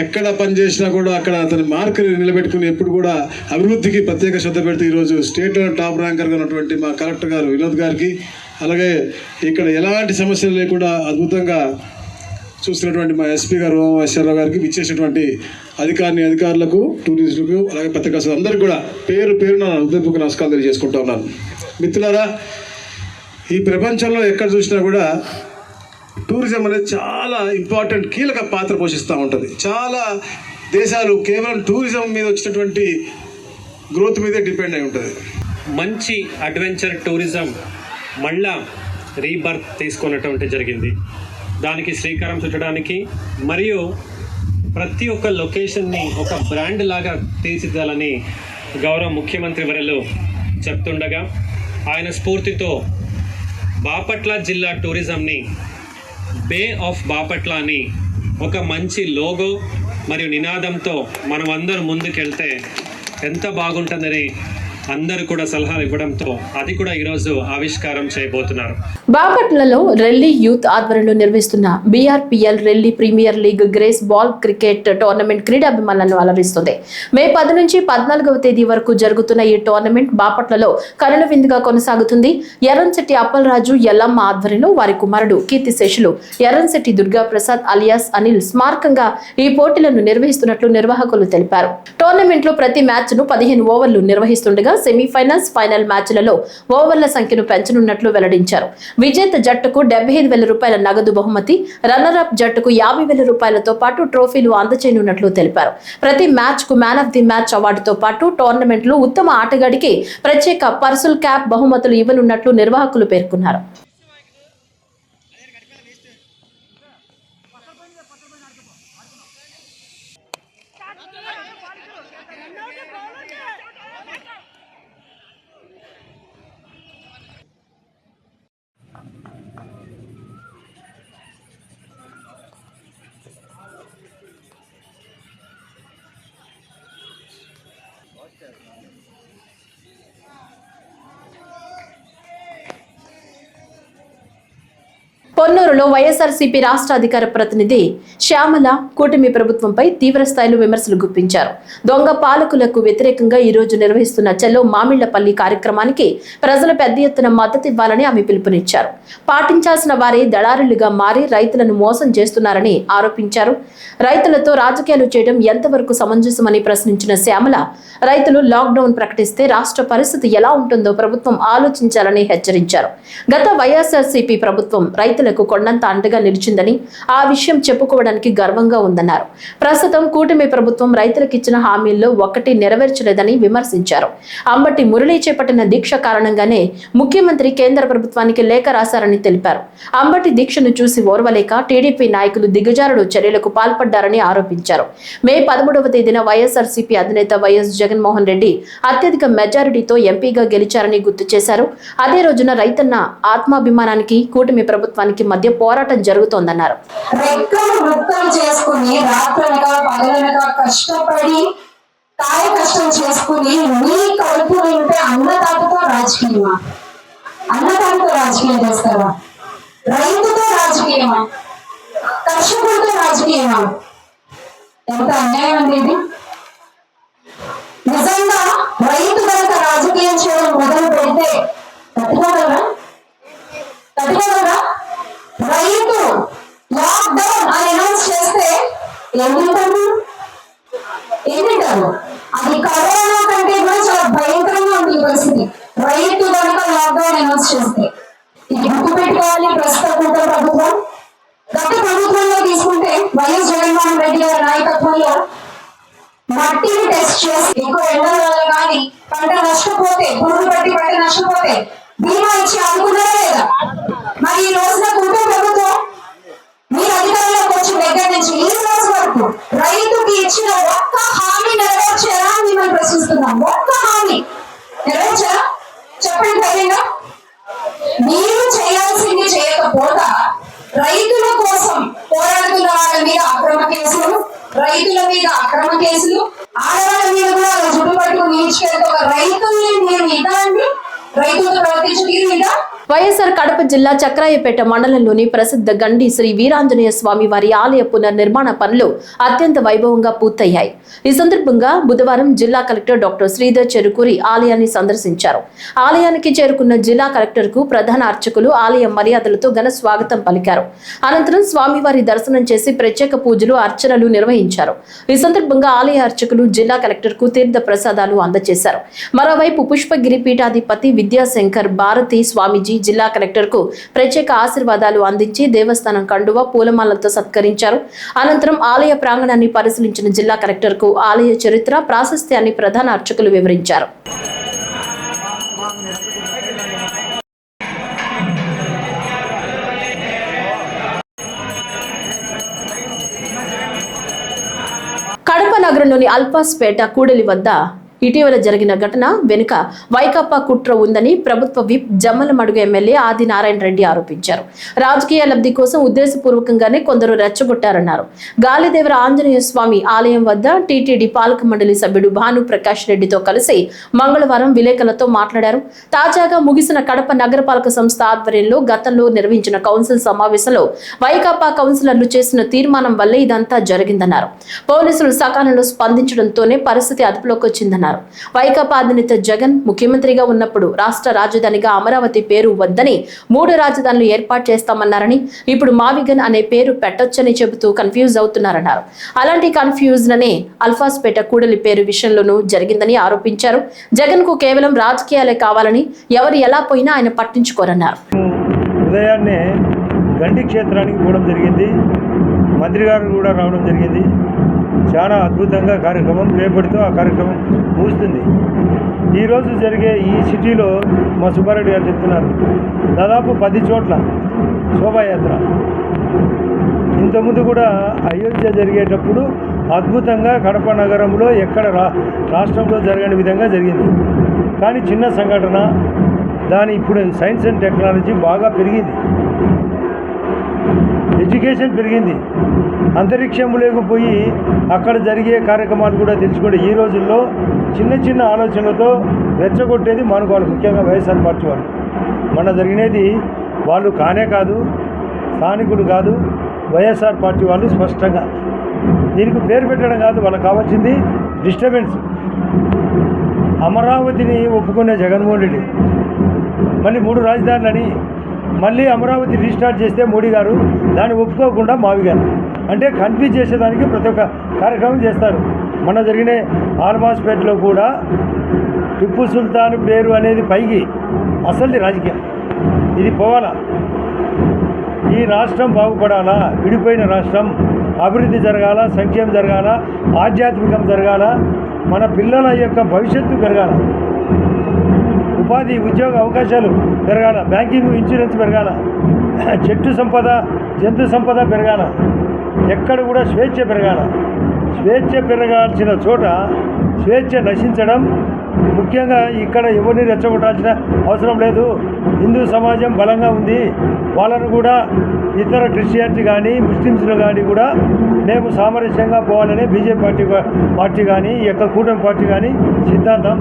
[SPEAKER 9] ఎక్కడ పనిచేసినా కూడా అక్కడ అతని మార్కుని నిలబెట్టుకుని ఎప్పుడు కూడా అభివృద్ధికి ప్రత్యేక శ్రద్ధ పెడుతూ ఈరోజు స్టేట్లో టాప్ ర్యాంకర్గా ఉన్నటువంటి మా కలెక్టర్ గారు వినోద్ గారికి, అలాగే ఇక్కడ ఎలాంటి సమస్యలు లేకుండా అద్భుతంగా చూస్తున్నటువంటి మా ఎస్పీ గారు ఉమామహేశ్వరరావు గారికి, విచ్చేసినటువంటి అధికారులకు, టూరిస్టులకు, అలాగే పత్రికా అందరికీ కూడా పేరు పేరున హృదయపూర్వక నమస్కారం తెలియజేసుకుంటా ఉన్నాను. మిత్రులారా, ఈ ప్రపంచంలో ఎక్కడ చూసినా కూడా టూరిజం అనేది చాలా ఇంపార్టెంట్, కీలక పాత్ర పోషిస్తూ ఉంటుంది. చాలా దేశాలు కేవలం టూరిజం మీద వచ్చినటువంటి గ్రోత్ మీదే డిపెండ్ అయి ఉంటుంది.
[SPEAKER 10] మంచి అడ్వెంచర్ టూరిజం మళ్ళా రీబర్త్ తీసుకున్నటువంటి జరిగింది. దానికి శ్రీకారం చుట్టడానికి మరియు ప్రతి ఒక్క లొకేషన్ని ఒక బ్రాండ్ లాగా తీర్చిదిద్దాలని గౌరవ ముఖ్యమంత్రి వర్యులు చెప్తుండగా ఆయన స్ఫూర్తితో బాపట్ల జిల్లా టూరిజంని బే ఆఫ్ బాపట్ల అని ఒక మంచి లోగో మరియు నినాదంతో మనం అందరం ముందుకెళ్తే ఎంత బాగుంటుందని అందరూ కూడా సలహాలు ఇవ్వడంతో అది కూడా ఈరోజు ఆవిష్కారం చేయబోతున్నారు.
[SPEAKER 1] బాపట్లలో రెల్లీ యూత్ ఆధ్వర్యంలో నిర్వహిస్తున్న బీఆర్పీఎల్ రెల్లీ ప్రీమియర్ లీగ్ గ్రేస్ బాల్ క్రికెట్ టోర్నమెంట్ క్రీడాభిమానులను అలరిస్తుంది. మే 10 నుంచి 14వ తేదీ వరకు జరుగుతున్న ఈ టోర్నమెంట్ బాపట్లలో కనుల విందుగా కొనసాగుతుంది. ఎర్రంశెట్టి అప్పలరాజు ఎల్లమ్మ ఆధ్వర్యంలో వారి కుమారుడు కీర్తిశేషులు ఎర్రంశెట్టి దుర్గా ప్రసాద్ అలియాస్ అనిల్ స్మారకంగా ఈ పోటీలను నిర్వహిస్తున్నట్లు నిర్వాహకులు తెలిపారు. టోర్నమెంట్ లో ప్రతి మ్యాచ్ ను 15 ఓవర్లు నిర్వహిస్తుండగా సెమీఫైనల్స్, ఫైనల్ మ్యాచ్లలో ఓవర్ల సంఖ్యను పెంచనున్నట్లు వెల్లడించారు. విజేత జట్టుకు 75,000 రూపాయల నగదు బహుమతి, రన్నర్ అప్ జట్టుకు 50,000 రూపాయలతో పాటు ట్రోఫీలు అందజేయనున్నట్లు తెలిపారు. ప్రతి మ్యాచ్ కు మ్యాన్ ఆఫ్ ది మ్యాచ్ అవార్డుతో పాటు టోర్నమెంట్ లో ఉత్తమ ఆటగాడికి ప్రత్యేక పర్సుల్ క్యాప్ బహుమతులు ఇవ్వనున్నట్లు నిర్వాహకులు పేర్కొన్నారు. పొన్నూరులో వైఎస్ఆర్సీపీ రాష్ట్ర అధికార ప్రతినిధి శ్యామల కూటమి ప్రభుత్వంపై తీవ్ర స్థాయిలో విమర్శలు గుప్పించారు. దొంగ పాలకులకు వ్యతిరేకంగా ఈ రోజు నిర్వహిస్తున్న చెల్లో మామిళ్లపల్లి కార్యక్రమానికి ప్రజలు పెద్ద ఎత్తున మద్దతు ఇవ్వాలని ఆమె పిలుపునిచ్చారు. పాటించాల్సిన వారే దళారులుగా మారి రైతులను మోసం చేస్తున్నారని ఆరోపించారు. రైతులతో రాజకీయాలు చేయడం ఎంతవరకు సమంజసమని ప్రశ్నించిన శ్యామల, రైతులు లాక్డౌన్ ప్రకటిస్తే రాష్ట్ర పరిస్థితి ఎలా ఉంటుందో ప్రభుత్వం ఆలోచించాలని హెచ్చరించారు. గత వైఎస్ఆర్సీపీ ప్రభుత్వం రైతులకు కొండంత అండగా నిలిచిందని, ఆ విషయం చెప్పుకోవడానికి గర్వంగా ఉందన్నారు. ప్రస్తుతం కూటమి ప్రభుత్వం రైతులకు ఇచ్చిన హామీల్లో ఒక్కటి నెరవేర్చలేదని విమర్శించారు. అంబటి మురళి చేపట్టిన దీక్ష కారణంగానే ముఖ్యమంత్రి కేంద్ర ప్రభుత్వానికి లేఖ రాశారని తెలిపారు. అంబటి దీక్షను చూసి ఓర్వలేక టీడీపీ నాయకులు దిగజారుడు చర్యలకు పాల్పడ్డారని ఆరోపించారు. మే 13వ తేదీన వైఎస్ఆర్సీపీ అధినేత వైఎస్ జగన్మోహన్ రెడ్డి అత్యధిక మెజారిటీతో ఎంపీగా గెలిచారని గుర్తు చేశారు. అదే రోజున రైతన్న ఆత్మాభిమానానికి కూటమి ప్రభుత్వానికి మధ్య పోరాటం జరుగుతోందన్నారు.
[SPEAKER 11] కాయ కష్టం చేసుకుని మీ కడుపు నింపే అన్నదాతతో రాజకీయమా? అన్నదాతతో రాజకీయం చేస్తావా? రైతుతో రాజకీయమా? కర్షకుడితో రాజకీయమా? ఎంత అన్యాయం అండి ఇది. నిజంగా రైతు కనుక రాజకీయం చేయడం మొదలు పెడితే తట్టుకోగలరా? రైతు లాక్డౌన్ అని అనౌన్స్ చేస్తే ఏంటంటారు? అది కరోనా కంటే కూడా చాలా భయంకరంగా ఉంది పరిస్థితి. రైతు కనుక లాక్డౌన్ అనౌన్స్ చేస్తే ఇది గుర్తు పెట్టుకోవాలి. ప్రస్తుత కూటమి ప్రభుత్వం గత ప్రభుత్వంలో తీసుకుంటే వైఎస్ జగన్మోహన్ రెడ్డి గారి నాయకత్వంలో మట్టిని టెస్ట్ చేసి ఎక్కువ ఎండల వల్ల కానీ పంట నష్టపోతే, పురుగు పట్టి పంట నష్టపోతే బీమా ఇచ్చి అనుకున్నారా లేదా? మరి ఈ రోజున కూటమి ప్రభుత్వం మీరు అధికారంలోకి వచ్చిన దగ్గర నుంచి ఈ రోజు వరకు రైతుకి ఇచ్చిన ఒక్క హామీ నెరవేర్చారా అని మిమ్మల్ని ప్రశ్నిస్తున్నాం. ఒక్క హామీ నెరవేర్చారా? చెప్పండి ధైర్యంగా. మీరు చేయాల్సింది చేయకపోగా రైతుల కోసం పోరాడుతున్న వాళ్ళ మీద అక్రమ కేసులు, రైతుల మీద అక్రమ కేసులు, ఆడవాళ్ళ మీద కూడా జుట్టు పట్టుకుని ఈడ్చుకెళ్తే ఒక రైతుల్ని మీరు ఇదా అండి? రైతులతో ప్రవర్తించే తీరు ఇదా?
[SPEAKER 1] వైఎస్ఆర్ కడప జిల్లా చక్రాయపేట మండలంలోని ప్రసిద్ధ గండి శ్రీ వీరాంజనేయ స్వామి వారి ఆలయ పునర్నిర్మాణ పనులు అత్యంత వైభవంగా పూర్తయ్యాయి. ఈ సందర్భంగా బుధవారం జిల్లా కలెక్టర్ డాక్టర్ శ్రీధర్ చెరుకూరి ఆలయాన్ని సందర్శించారు. ఆలయానికి చేరుకున్న జిల్లా కలెక్టర్ కు ప్రధాన అర్చకులు ఆలయ మర్యాదలతో ఘన స్వాగతం పలికారు. అనంతరం స్వామివారి దర్శనం చేసి ప్రత్యేక పూజలు, అర్చనలు నిర్వహించారు. ఈ సందర్భంగా ఆలయ అర్చకులు జిల్లా కలెక్టర్ కు తీర్థ ప్రసాదాలు అందజేశారు. మరోవైపు పుష్పగిరి పీఠాధిపతి విద్యాశంకర్ భారతి స్వామీజీ జిల్లా కలెక్టర్ కు ప్రత్యేక ఆశీర్వాదాలు అందించి దేవస్థానం కండువా, పూలమాలతో సత్కరించారు. అనంతరం ఆలయ ప్రాంగణాన్ని పరిశీలించిన జిల్లా కలెక్టర్ కు ఆలయ చరిత్ర, ప్రాశస్త్యాన్ని ప్రధాన అర్చకులు వివరించారు. కడప నగరంలోని అల్పాస్పేట కూడలి వద్ద ఇటీవల జరిగిన ఘటన వెనుక వైకాపా కుట్ర ఉందని ప్రభుత్వ విప్ జమ్మలమడుగు ఎమ్మెల్యే ఆదినారాయణ రెడ్డి ఆరోపించారు. రాజకీయ లబ్ధి కోసం ఉద్దేశపూర్వకంగానే కొందరు రెచ్చగొట్టారన్నారు. గాలిదేవర ఆంజనేయ స్వామి ఆలయం వద్ద టీటీడీ పాలక మండలి సభ్యుడు భాను ప్రకాష్ రెడ్డితో కలిసి మంగళవారం విలేకరులతో మాట్లాడారు. తాజాగా ముగిసిన కడప నగరపాలక సంస్థ ఆధ్వర్యంలో గతంలో నిర్వహించిన కౌన్సిల్ సమావేశంలో వైకాపా కౌన్సిలర్లు చేసిన తీర్మానం వల్లే ఇదంతా జరిగిందన్నారు. పోలీసులు సకాలంలో స్పందించడంతోనే పరిస్థితి అదుపులోకి వచ్చిందన్నారు. వైకాపా అధినేత జగన్ ముఖ్యమంత్రిగా ఉన్నప్పుడు రాష్ట్ర రాజధానిగా అమరావతి పేరు వద్దని 3 రాజధానులు ఏర్పాటు చేస్తామన్నారని, ఇప్పుడు మావిగన్ అనే పేరు పెట్టొచ్చని చెబుతూ కన్ఫ్యూజ్ అవుతున్నారన్నారు. అలాంటి కన్ఫ్యూజన్ అనే అల్ఫాస్పేట కూడలి పేరు విషయంలోనూ జరిగిందని ఆరోపించారు. జగన్ కు కేవలం రాజకీయాలే కావాలని, ఎవరు ఎలా పోయినా ఆయన పట్టించుకోరన్నారు.
[SPEAKER 12] ఉదయాన్నే గండి క్షేత్రానికి పోవడం జరిగింది. మంత్రి గారు కూడా రావడం జరిగింది. చాలా అద్భుతంగా కార్యక్రమం, రేపటితో ఆ కార్యక్రమం ముగుస్తుంది. ఈరోజు జరిగే ఈ సిటీలో మా సుబ్బారెడ్డి గారు చెప్తున్నారు, దాదాపు 10 చోట్ల శోభాయాత్ర. ఇంతకుముందు కూడా అయోధ్య జరిగేటప్పుడు అద్భుతంగా కడప నగరంలో ఎక్కడ రాష్ట్రంలో జరగని విధంగా జరిగింది. కానీ చిన్న సంఘటన, దాని ఇప్పుడు సైన్స్ అండ్ టెక్నాలజీ బాగా పెరిగింది, ఎడ్యుకేషన్ పెరిగింది, అంతరిక్షంలోకి పోయి అక్కడ జరిగే కార్యక్రమాలు కూడా తెలుసుకోండి. ఈ రోజుల్లో చిన్న చిన్న ఆలోచనలతో రెచ్చగొట్టేది మానుకోవాలి, ముఖ్యంగా వైఎస్ఆర్ పార్టీ వాళ్ళు. మన జరిగినది వాళ్ళు కానే కాదు, స్థానికులు కాదు, వైఎస్ఆర్ పార్టీ వాళ్ళు స్పష్టంగా. దీనికి పేరు పెట్టడం కాదు, వాళ్ళకి కావాల్సింది డిస్టర్బెన్స్. అమరావతిని ఒప్పుకునే జగన్మోహన్ రెడ్డి మళ్ళీ 3 రాజధానులని మళ్ళీ అమరావతి రీస్టార్ట్ చేస్తే మోడీ గారు దాన్ని ఒప్పుకోకుండా మావి గారు అంటే కన్ఫ్యూజ్ చేసేదానికి ప్రతి ఒక్క కార్యక్రమం చేస్తారు. మన జరిగిన ఆల్మాస్పేటలో కూడా టిప్పు సుల్తాన్ పేరు అనేది పైకి అసలు రాజకీయం. ఇది పోవాలా, ఈ రాష్ట్రం బాగుపడాలా, విడిపోయిన రాష్ట్రం అభివృద్ధి జరగాల, సంక్షేమం జరగాల, ఆధ్యాత్మికం జరగాల, మన పిల్లల యొక్క భవిష్యత్తు పెరగాల, ఉపాధి ఉద్యోగ అవకాశాలు పెరగాల, బ్యాంకింగ్ ఇన్సూరెన్స్ పెరగాల, చెట్టు సంపద జంతు సంపద పెరగాల, ఎక్కడ కూడా స్వేచ్ఛ పెరగాల. స్వేచ్ఛ పెరగాల్సిన చోట స్వేచ్ఛ నశించడం, ముఖ్యంగా ఇక్కడ ఎవరిని రెచ్చగొట్టాల్సిన అవసరం లేదు. హిందూ సమాజం బలంగా ఉంది, వాళ్ళను కూడా ఇతర క్రిస్టియన్స్ కానీ ముస్లిమ్స్ను కానీ కూడా మేము సామరస్యంగా పోవాలని బీజేపీ పార్టీ కానీ ఈ యొక్క కూటమి పార్టీ కానీ సిద్ధాంతం.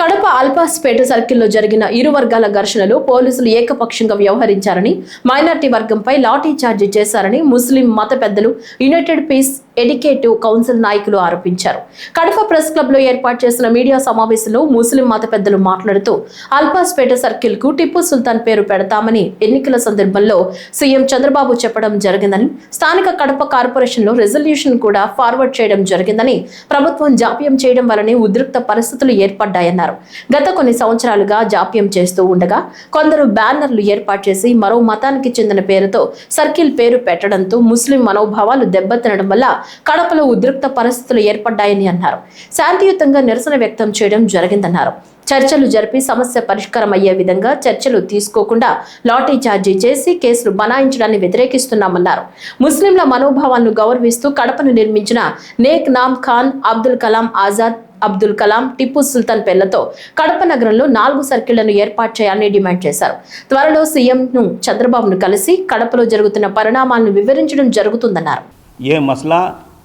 [SPEAKER 1] కడప అల్పాస్పేట సర్కిల్లో జరిగిన ఇరు వర్గాల ఘర్షణలో పోలీసులు ఏకపక్షంగా వ్యవహరించారని, మైనార్టీ వర్గంపై లాఠీ చార్జీ చేశారని ముస్లిం మత పెద్దలు, యునైటెడ్ పీస్ ఎడ్యుకేటివ్ కౌన్సిల్ నాయకులు ఆరోపించారు. కడప ప్రెస్ క్లబ్ లో ఏర్పాటు చేసిన మీడియా సమావేశంలో ముస్లిం మత పెద్దలు మాట్లాడుతూ అల్పాస్పేట సర్కిల్ కు టిప్పు సుల్తాన్ పేరు పెడతామని ఎన్నికల సందర్భంలో సీఎం చంద్రబాబు చెప్పడం జరిగిందని, స్థానిక కడప కార్పొరేషన్ లో రెజల్యూషన్ కూడా ఫార్వర్డ్ చేయడం జరిగిందని, ప్రభుత్వం జాప్యం చేయడం వల్లనే ఉద్రిక్త పరిస్థితులు ఏర్పడ్డాయన్నారు. గత కొన్ని సంవత్సరాలుగా జాప్యం చేస్తూ ఉండగా కొందరు బ్యానర్లు ఏర్పాటు చేసి మరో మతానికి చెందిన పేరుతో సర్కిల్ పేరు పెట్టడంతో ముస్లిం మనోభావాలు దెబ్బతినడం వల్ల కడపలో ఉద్రిక్త పరిస్థితులు ఏర్పడ్డాయని అన్నారు. శాంతియుతంగా నిరసన వ్యక్తం చేయడం జరిగిందన్నారు. చర్చలు జరిపి సమస్య పరిష్కారం అయ్యే విధంగా చర్చలు తీసుకోకుండా లాఠీ చార్జీ చేసి కేసులు బనాయించడాన్ని వ్యతిరేకిస్తున్నామన్నారు. ముస్లింల మనోభావాలను గౌరవిస్తూ కడపను నిర్మించిన నేక్ నామ్ ఖాన్, అబ్దుల్ కలాం ఆజాద్, అబ్దుల్ కలాం, టిప్పు సుల్తాన్ పేర్లతో కడప నగరంలో 4 సర్కిళ్లను ఏర్పాటు చేయాలని డిమాండ్ చేశారు. త్వరలో సీఎంను చంద్రబాబును కలిసి కడపలో జరుగుతున్న పరిణామాలను వివరించడం జరుగుతుందన్నారు.
[SPEAKER 13] ये मसला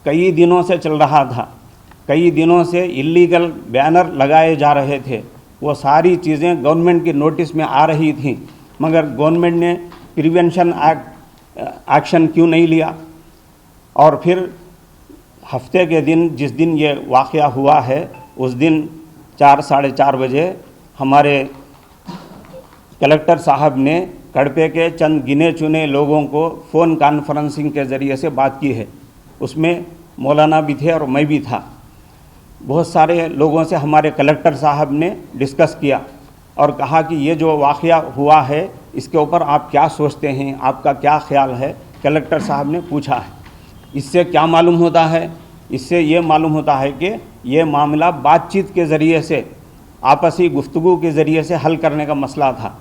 [SPEAKER 13] कई दिनों से चल रहा था, कई दिनों से इलीगल बैनर लगाए जा रहे थे, वो सारी चीज़ें गवर्नमेंट की नोटिस में आ रही थी, मगर गवर्नमेंट ने प्रिवेंशन एक्शन क्यों नहीं लिया? और फिर हफ्ते के दिन जिस दिन ये वाक़या हुआ है उस दिन 4 साढ़े 4 बजे हमारे कलेक्टर साहब ने कड़पे के चंद गिने चुने लोगों को फ़ोन कॉन्फ्रेंसिंग के ज़रिए से बात की है. उसमें मौलाना भी थे और मैं भी था. बहुत सारे लोगों से हमारे कलेक्टर साहब ने डिस्कस किया और कहा कि ये जो वाक़या हुआ है इसके ऊपर आप क्या सोचते हैं, आपका क्या ख्याल है. कलेक्टर साहब ने पूछा है. इससे क्या मालूम होता है? इससे ये मालूम होता है कि ये मामला बातचीत के ज़रिए से, आपसी गुफ्तगू के ज़रिए से हल करने का मसला था.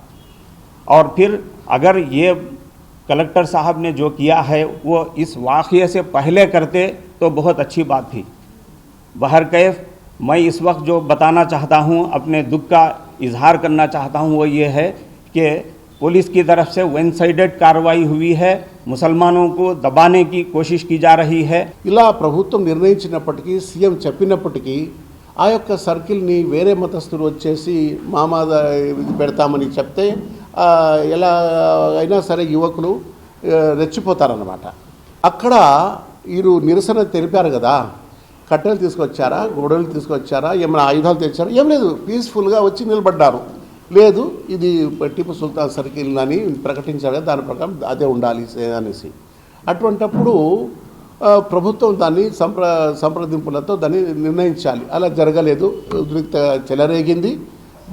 [SPEAKER 13] और फिर अगर ये कलेक्टर साहब ने जो किया है वो इस वाक़ये से पहले करते तो बहुत अच्छी बात थी. बहरकैफ मैं इस वक्त जो बताना चाहता हूँ, अपने दुख का इजहार करना चाहता हूँ, वो ये है कि पुलिस की तरफ से वन साइडेड कार्रवाई हुई है, मुसलमानों को दबाने की कोशिश की जा रही है.
[SPEAKER 14] ఇలా ప్రభుత్వం నిర్ణయించినప్పటికీ, సీఎం చెప్పినప్పటికీ ఆ యొక్క సర్కిల్ని వేరే మతస్థులు వచ్చేసి మామాద పెడతామని చెప్తే ఎలా అయినా సరే యువకులు రెచ్చిపోతారన్నమాట. అక్కడ వీరు నిరసన తెలిపారు కదా, కట్టెలు తీసుకొచ్చారా, గొడవలు తీసుకొచ్చారా, ఏమైనా ఆయుధాలు తెచ్చారా? ఏం లేదు, పీస్ఫుల్గా వచ్చి నిలబడ్డారు. లేదు ఇది టిప్పు సుల్తాన్ సర్కిల్ అని ప్రకటించారు కదా, దాని ప్రకారం అదే ఉండాలి అనేసి. అటువంటప్పుడు ప్రభుత్వం దాన్ని సంప్రదింపులతో దాన్ని నిర్ణయించాలి. అలా జరగలేదు, ఉద్రిక్త చెలరేగింది.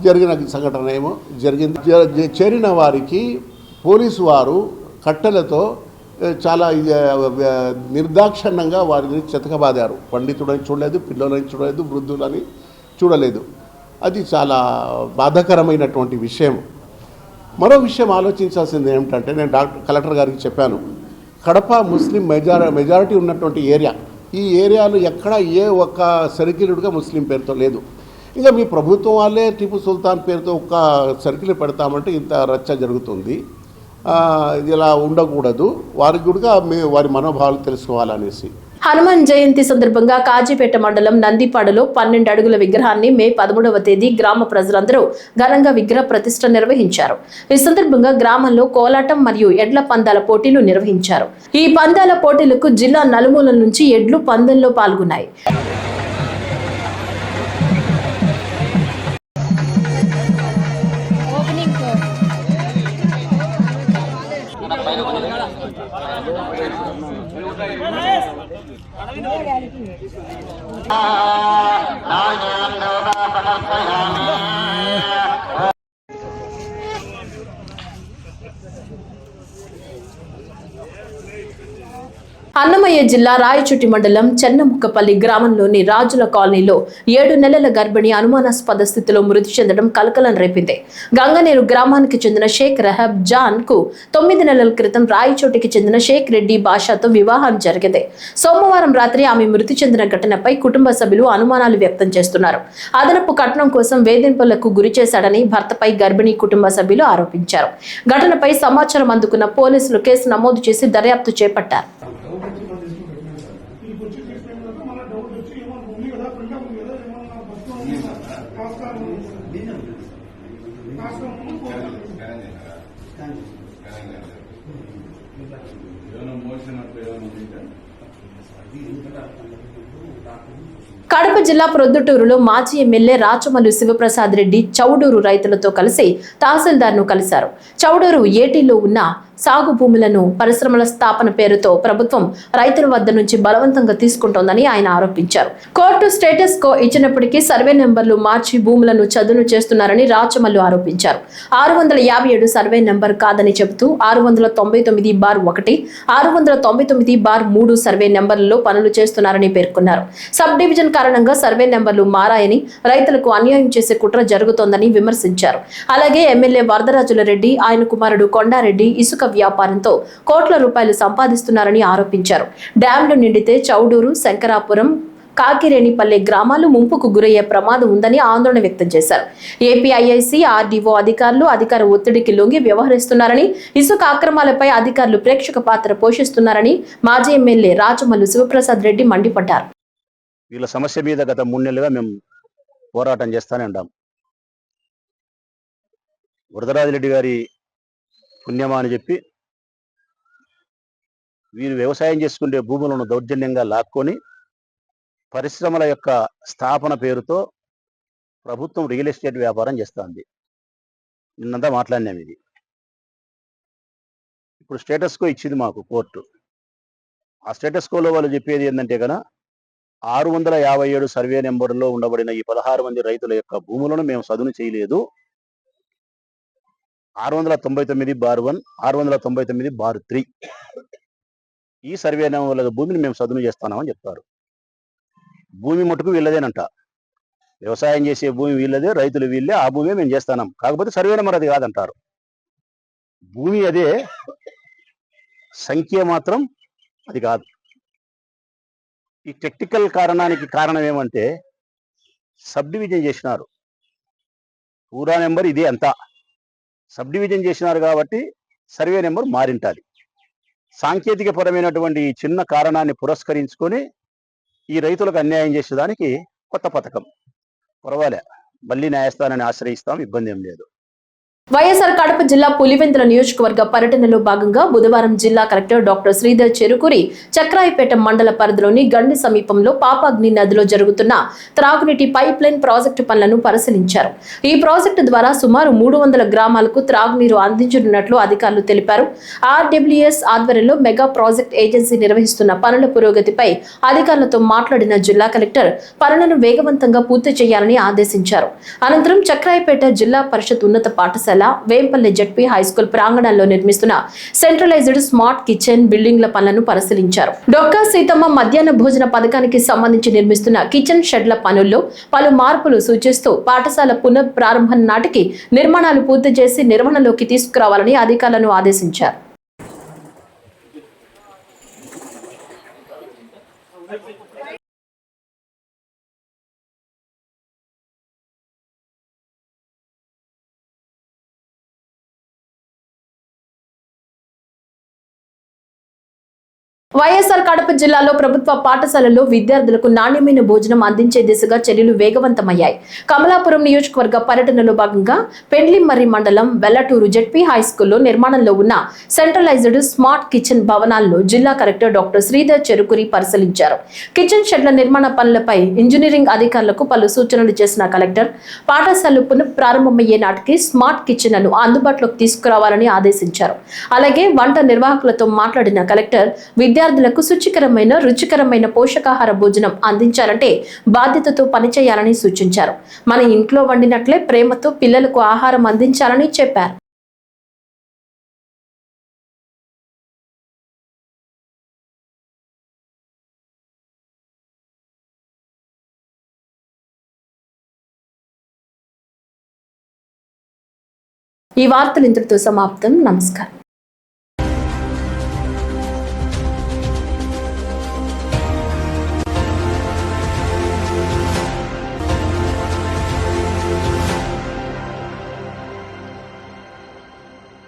[SPEAKER 14] జరిగిన సంఘటన ఏమో జరిగింది. చేరిన వారికి పోలీసు వారు కట్టెలతో చాలా నిర్దాక్షిణ్యంగా వారిని చెతకబాదారు. పండితుడని చూడలేదు, పిల్లలని చూడలేదు, వృద్ధులని చూడలేదు. అది చాలా బాధాకరమైనటువంటి విషయం. మరో విషయం ఆలోచించాల్సింది ఏమిటంటే, నేను కలెక్టర్ గారికి చెప్పాను, కడప ముస్లిం మెజారిటీ ఉన్నటువంటి ఏరియా. ఈ ఏరియాలో ఎక్కడ ఏ ఒక్క సర్కిల్గా ముస్లిం పేరుతో లేదు. ఇంకా మీ ప్రభుత్వం వాళ్ళే టిప్పు సుల్తాన్ పేరుతో ఒక సర్కిల్ పెడతామంటే ఇంత రచ్చ జరుగుతుంది. ఇలా ఉండకూడదు. వారికి కూడా వారి మనోభావాలు తెలుసుకోవాలనేసి
[SPEAKER 1] హనుమాన్ జయంతి సందర్భంగా కాజీపేట మండలం నందిపాడులో 12 అడుగుల విగ్రహాన్ని మే 13వ తేదీ గ్రామ ప్రజలందరూ ఘనంగా విగ్రహ ప్రతిష్ఠ నిర్వహించారు. ఈ సందర్భంగా గ్రామంలో కోలాటం మరియు ఎడ్ల పందాల పోటీలు నిర్వహించారు. ఈ పందాల పోటీలకు జిల్లా నలుమూలల నుంచి ఎడ్లు పందెంలో పాల్గొన్నాయి. అన్నమయ్య జిల్లా రాయచుటి మండలం చెన్నముక్కపల్లి గ్రామంలోని రాజుల కాలనీలో 7 నెలల గర్భిణి అనుమానాస్పద స్థితిలో మృతి చెందడం కలకలం రేపింది. గంగనేరు గ్రామానికి చెందిన షేక్ రహబ్ జాన్ కు 9 నెలల క్రితం రాయచోటికి చెందిన షేక్ రెడ్డి బాషాతో వివాహం జరిగింది. సోమవారం రాత్రి ఆమె మృతి చెందిన ఘటనపై కుటుంబ సభ్యులు అనుమానాలు వ్యక్తం చేస్తున్నారు. అదనపు కట్నం కోసం వేధింపులకు గురి చేశాడని భర్తపై గర్భిణీ కుటుంబ సభ్యులు ఆరోపించారు. ఘటనపై సమాచారం అందుకున్న పోలీసులు కేసు నమోదు చేసి దర్యాప్తు చేపట్టారు. కడప జిల్లా ప్రొద్దుటూరులో మాజీ ఎమ్మెల్యే రాచమల్లు శివప్రసాద్ రెడ్డి చౌడూరు రైతులతో కలిసి తహసీల్దార్ను కలిశారు. చౌడూరు ఏటీలో ఉన్న సాగు భూములను పరిశ్రమల స్థాపన పేరుతో ప్రభుత్వం రైతుల వద్ద నుంచి బలవంతంగా తీసుకుంటోందని ఆయన ఆరోపించారు. కోర్టు స్టేటస్ కో ఇచ్చినప్పటికీ సర్వే నెంబర్లు మార్చి భూములను చదును చేస్తున్నారని రాచమల్లు ఆరోపించారు. 657 సర్వే నెంబర్ కాదని చెబుతూ 699/1, 699/3 సర్వే నెంబర్లలో పనులు చేస్తున్నారని పేర్కొన్నారు. సబ్ డివిజన్ కారణంగా సర్వే నెంబర్లు మారాయని, రైతులకు అన్యాయం చేసే కుట్ర జరుగుతోందని విమర్శించారు. అలాగే ఎమ్మెల్యే వరదరాజుల రెడ్డి, ఆయన కుమారుడు కొండారెడ్డి ఇసుక వ్యాపారంతో కోట్ల రూపాయలు సంపాదిస్తున్నారని ఆరోపించారు. డ్యాంలు నిండితే చౌడూరు, శంకరాపురం, కాకిరేణిపల్లె గ్రామాలు ముంపుకు గురయ్యే ప్రమాదం ఉందని ఆందోళన వ్యక్తం చేశారు. ఏపీఐఐసి, ఆర్డీఓ అధికారులు అధికార ఒత్తిడికి లొంగి వ్యవహరిస్తున్నారని, ఇసుక అక్రమాలపై అధికారులు ప్రేక్షక పాత్ర పోషిస్తున్నారని మాజీ ఎమ్మెల్యే రాచమల్లు శివప్రసాద్ రెడ్డి మండిపడ్డారు.
[SPEAKER 15] వీళ్ళ సమస్య మీద గత 3 నెలలుగా మేము పోరాటం చేస్తానే ఉంటాం. వరదరాజిరెడ్డి గారి పుణ్యమా అని చెప్పి వీరు వ్యవసాయం చేసుకునే భూములను దౌర్జన్యంగా లాక్కొని పరిశ్రమల యొక్క స్థాపన పేరుతో ప్రభుత్వం రియల్ ఎస్టేట్ వ్యాపారం చేస్తుంది. నిన్నంతా మాట్లాడినాం. ఇది ఇప్పుడు స్టేటస్ కో ఇచ్చింది మాకు కోర్టు. ఆ స్టేటస్ కోలో వాళ్ళు చెప్పేది ఏంటంటే కనుక 657 సర్వే నెంబర్లో ఉండబడిన ఈ 16 మంది రైతుల యొక్క భూములను మేము సదును చేయలేదు. 699/1, 699/3 ఈ సర్వే నెంబర్ల భూమిని మేము సదును చేస్తున్నామని చెప్తారు. భూమి మటుకు వీళ్ళదేనంట. వ్యవసాయం చేసే భూమి వీళ్ళదే, రైతులు వీళ్ళే, ఆ భూమి మేము చేస్తున్నాం. కాకపోతే సర్వే నెంబర్ అది కాదంటారు. భూమి అదే, సంఖ్య మాత్రం అది కాదు. ఈ టెక్నికల్ కారణానికి కారణం ఏమంటే సబ్ డివిజన్ చేసినారు. పూరా నెంబర్ ఇదే అంతా. సబ్ డివిజన్ చేసినారు కాబట్టి సర్వే నెంబర్ మారింటాది. సాంకేతిక పరమైనటువంటి చిన్న కారణాన్ని పురస్కరించుకొని ఈ రైతులకు అన్యాయం చేసేదానికి కొత్త పథకం. పర్వాలే, మళ్ళీ న్యాయస్థానాన్ని ఆశ్రయిస్తాం, ఇబ్బంది ఏం లేదు.
[SPEAKER 1] వైఎస్ఆర్ కడప జిల్లా పులివెందుల నియోజకవర్గ పర్యటనలో భాగంగా బుధవారం జిల్లా కలెక్టర్ డాక్టర్ శ్రీధర్ చెరుకూరి చక్రాయిపేట మండల పరిధిలోని గండి సమీపంలో పాపాగ్ని నదిలో జరుగుతున్న త్రాగునీటి పైప్ లైన్ ప్రాజెక్టు పనులను పరిశీలించారు. ఈ ప్రాజెక్టు ద్వారా సుమారు 300 గ్రామాలకు త్రాగునీరు అందించనున్నట్లు అధికారులు తెలిపారు. ఆర్డబ్ల్యూఎస్ ఆధ్వర్యంలో మెగా ప్రాజెక్ట్ ఏజెన్సీ నిర్వహిస్తున్న పనుల పురోగతిపై అధికారులతో మాట్లాడిన జిల్లా కలెక్టర్ పనులను వేగవంతంగా పూర్తి చేయాలని ఆదేశించారు. అనంతరం చక్రాయిపేట జిల్లా పరిషత్ ఉన్నత పాఠశాల, వేంపల్లె జడ్పీ హైస్కూల్ ప్రాంగణంలో నిర్మిస్తున్న సెంట్రలైజ్డ్ స్మార్ట్ కిచెన్ బిల్డింగ్ల పనులను పరిశీలించారు. డొక్కా సీతమ్మ మధ్యాహ్న భోజన పథకానికి సంబంధించి నిర్మిస్తున్న కిచెన్ షెడ్ల పనుల్లో పలు మార్పులు సూచిస్తూ పాఠశాల పునః ప్రారంభం నాటికి నిర్మాణాలు పూర్తి చేసి నిర్వహణలోకి తీసుకురావాలని అధికారులను ఆదేశించారు. వైఎస్ఆర్ కడప జిల్లాలో ప్రభుత్వ పాఠశాలల్లో విద్యార్థులకు నాణ్యమైన భోజనం అందించే దిశగా చర్యలు వేగవంతమయ్యాయి. కమలాపురం నియోజకవర్గ పర్యటనలో భాగంగా పెండ్లిమర్రి మండలం వెల్లటూరు జెడ్పీ హై స్కూల్లో నిర్మాణంలో ఉన్న సెంట్రలైజ్డ్ స్మార్ట్ కిచెన్ భవనాలను జిల్లా కలెక్టర్ డాక్టర్ శ్రీధర్ చెరుకురి పరిశీలించారు. కిచెన్ షెడ్ల నిర్మాణ పనులపై ఇంజనీరింగ్ అధికారులకు పలు సూచనలు చేసిన కలెక్టర్ పాఠశాలలు పునఃప్రారంభమయ్యే నాటికి స్మార్ట్ కిచెన్లను అందుబాటులోకి తీసుకురావాలని ఆదేశించారు. అలాగే వంట నిర్వాహకులతో మాట్లాడిన కలెక్టర్ విద్యార్థులకు శుచికరమైన రుచికరమైన పోషకాహార భోజనం అందించాలంటే బాధ్యతతో పనిచేయాలని సూచించారు. మన ఇంట్లో వండినట్లే ప్రేమతో పిల్లలకు ఆహారం అందించాలని చెప్పారు. ఈ వార్తలు ఇంతటితో సమాప్తం. నమస్కారం.